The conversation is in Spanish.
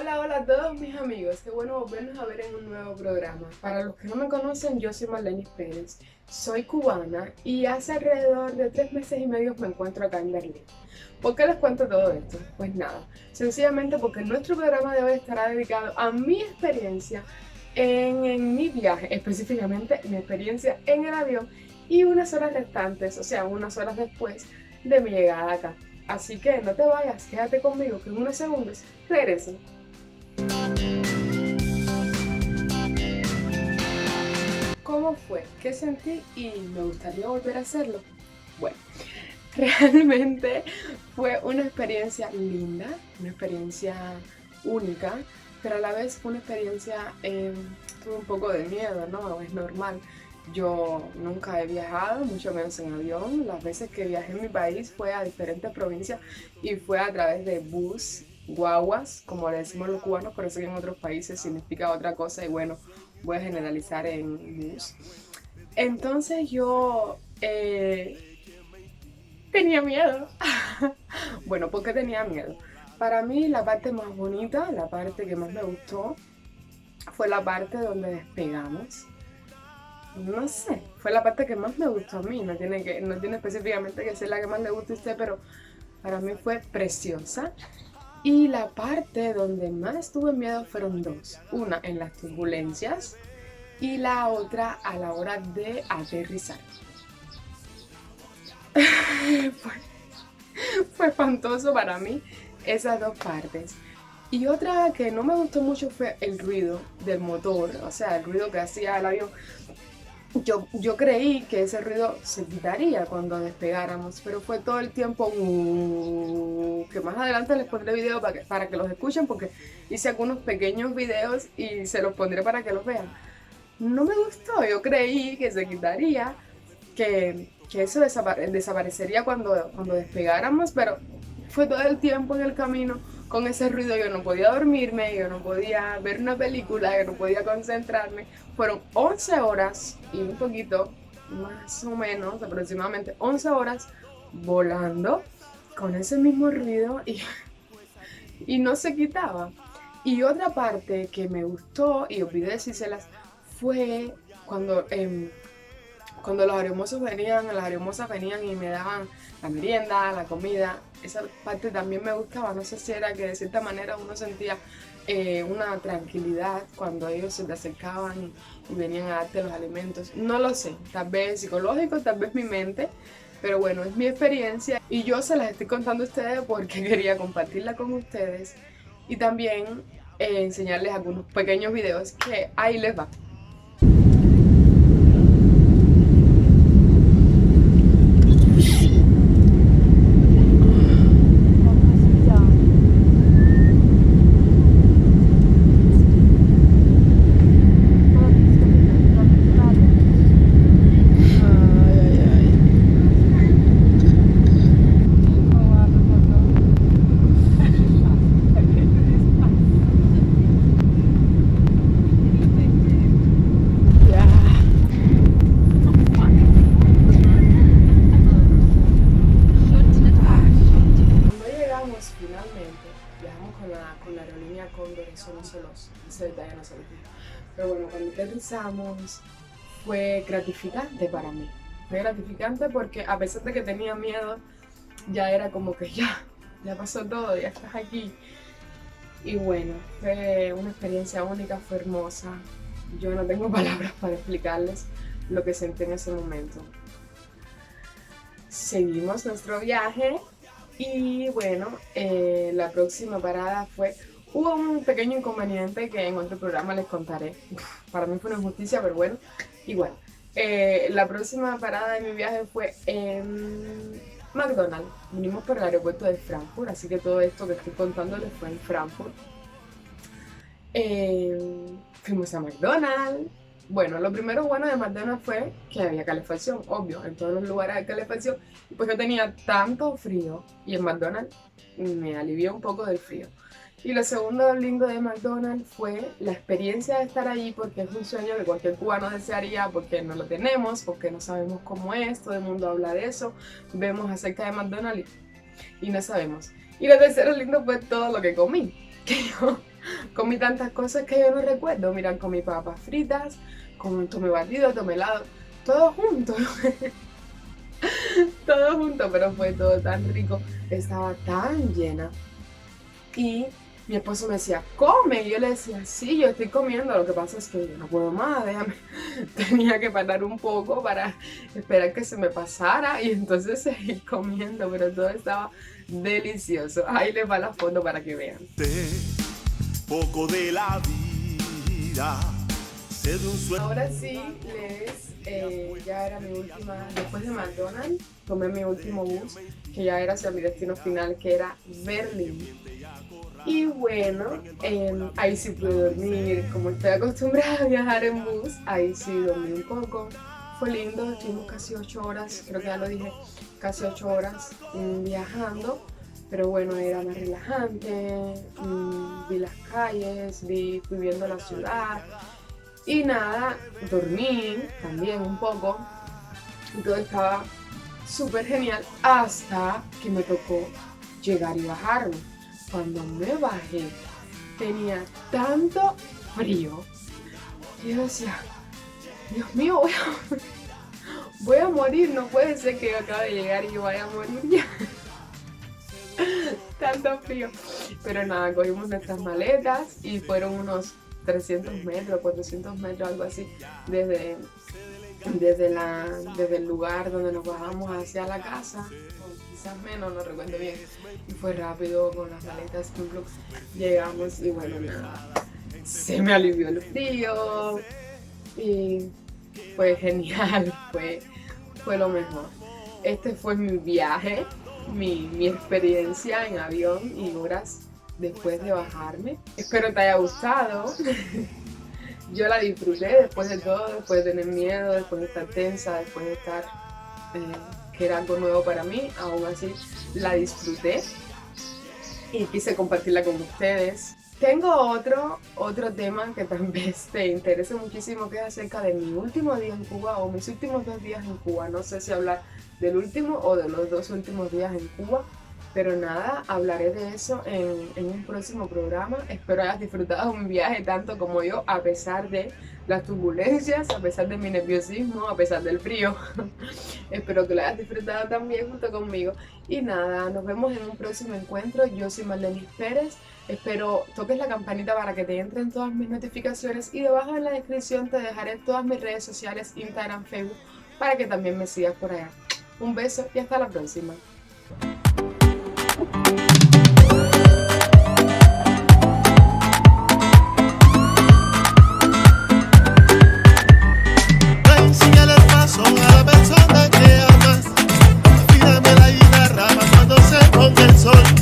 Hola, hola a todos mis amigos, qué bueno volvernos a ver en un nuevo programa. Para los que no me conocen, yo soy Marlenis Pérez, soy cubana y hace alrededor de 3 meses y medio me encuentro acá en Berlín. ¿Por qué les cuento todo esto? Pues nada, sencillamente porque nuestro programa de hoy estará dedicado a mi experiencia en mi viaje, específicamente mi experiencia en el avión y unas horas restantes, o sea, unas horas después de mi llegada acá. Así que no te vayas, quédate conmigo que en unos segundos regreso. ¿Cómo fue? ¿Qué sentí? Y me gustaría volver a hacerlo. Bueno, realmente fue una experiencia linda, una experiencia única, pero a la vez fue una experiencia, tuve un poco de miedo, ¿no? Es normal. Yo nunca he viajado, mucho menos en avión. Las veces que viajé en mi país fue a diferentes provincias y fue a través de bus, guaguas, como le decimos los cubanos, pero sé que en otros países significa otra cosa y bueno, voy a generalizar en bus. Entonces yo tenía miedo. Bueno, ¿por qué tenía miedo? Para mí la parte más bonita, la parte que más me gustó, fue la parte donde despegamos. No sé, fue la parte que más me gustó a mí, no tiene específicamente que ser la que más le guste a usted, pero para mí fue preciosa. Y la parte donde más tuve miedo fueron dos. Una en las turbulencias y la otra a la hora de aterrizar. fue, fue espantoso para mí esas dos partes. Y otra que no me gustó mucho fue el ruido del motor, o sea, el ruido que hacía el avión. Yo creí que ese ruido se quitaría cuando despegáramos, pero fue todo el tiempo que más adelante les pondré video para que los escuchen porque hice algunos pequeños videos y se los pondré para que los vean. No me gustó, yo creí que se quitaría, que eso desaparecería cuando despegáramos, pero fue todo el tiempo en el camino con ese ruido. Yo no podía dormirme, yo no podía ver una película, yo no podía concentrarme. Fueron 11 horas y un poquito, más o menos, aproximadamente 11 horas volando con ese mismo ruido y no se quitaba. Y otra parte que me gustó, y olvidé decírselas, fue cuando los las aeromosas venían y me daban la merienda, la comida. Esa parte también me gustaba. No sé si era que de cierta manera uno sentía una tranquilidad cuando ellos se te acercaban y venían a darte los alimentos. No lo sé, tal vez psicológico, tal vez mi mente. Pero bueno, es mi experiencia y yo se las estoy contando a ustedes porque quería compartirla con ustedes y también enseñarles algunos pequeños videos que ahí les va. Finalmente viajamos con la aerolínea Cóndor, ese detalle no se los digo. Pero bueno, cuando aterrizamos fue gratificante para mí. Fue gratificante porque a pesar de que tenía miedo, ya era como que ya pasó todo, ya estás aquí. Y bueno, fue una experiencia única, fue hermosa. Yo no tengo palabras para explicarles lo que sentí en ese momento. Seguimos nuestro viaje. Y bueno, la próxima parada hubo un pequeño inconveniente que en otro programa les contaré. Para mí fue una injusticia, pero bueno, igual. La próxima parada de mi viaje fue en McDonald's. Vinimos por el aeropuerto de Frankfurt, así que todo esto que estoy contándoles fue en Frankfurt. Fuimos a McDonald's. Bueno, lo primero bueno de McDonald's fue que había calefacción, obvio, en todos los lugares hay calefacción. Y pues yo tenía tanto frío y en McDonald's me alivió un poco del frío. Y lo segundo lindo de McDonald's fue la experiencia de estar allí porque es un sueño que cualquier cubano desearía porque no lo tenemos, porque no sabemos cómo es, todo el mundo habla de eso, vemos acerca de McDonald's y no sabemos. Y lo tercero lindo fue todo lo que comí, que yo Comí tantas cosas que yo no recuerdo. Mira, comí papas fritas, tomé batido, tomé helado, todo junto. Todo junto, pero fue todo tan rico. Estaba tan llena. Y mi esposo me decía, come. Y yo le decía, sí, yo estoy comiendo. Lo que pasa es que yo no puedo más, déjame. Tenía que parar un poco para esperar que se me pasara y entonces seguir comiendo. Pero todo estaba delicioso. Ahí les va la foto para que vean. Poco de la vida. Ahora sí, ya era mi última, después de McDonald's, tomé mi último bus, que ya era hacia mi destino final, que era Berlín. Y bueno, ahí sí pude dormir, como estoy acostumbrada a viajar en bus, ahí sí dormí un poco. Fue lindo, estuvimos casi 8 horas, creo que ya lo dije, casi 8 horas viajando. Pero bueno, era más relajante, vi las calles, fui viendo la ciudad. Y nada, dormí también un poco y todo estaba súper genial hasta que me tocó llegar y bajarme. Cuando me bajé tenía tanto frío que yo decía, Dios mío, voy a morir, no puede ser que yo acabe de llegar y yo vaya a morir ya. Tanto frío. Pero nada, cogimos nuestras maletas y fueron unos 300 metros, 400 metros, algo así, desde el lugar donde nos bajamos hacia la casa, o quizás menos, no recuerdo bien, y fue rápido con las maletas, llegamos y bueno, nada, se me alivió el frío y fue genial, fue lo mejor. Este fue mi viaje, mi experiencia en avión y horas después de bajarme. Espero te haya gustado. Yo la disfruté después de todo, después de tener miedo, después de estar tensa, después de estar que era algo nuevo para mí. Aún así la disfruté y quise compartirla con ustedes. Tengo otro tema que tal vez te interese muchísimo, que es acerca de mi último día en Cuba o mis últimos 2 días en Cuba. No sé si hablar del último o de los 2 últimos días en Cuba. Pero nada, hablaré de eso en un próximo programa. Espero hayas disfrutado mi viaje tanto como yo, a pesar de las turbulencias, a pesar de mi nerviosismo, a pesar del frío. Espero que lo hayas disfrutado también junto conmigo. Y nada, nos vemos en un próximo encuentro. Yo soy Marlenis Pérez. Espero toques la campanita para que te entren todas mis notificaciones. Y debajo en la descripción te dejaré todas mis redes sociales, Instagram, Facebook, para que también me sigas por allá. Un beso y hasta la próxima. Enséñale el paso a la persona que amas. Afíname la guitarra cuando se ponga el sol.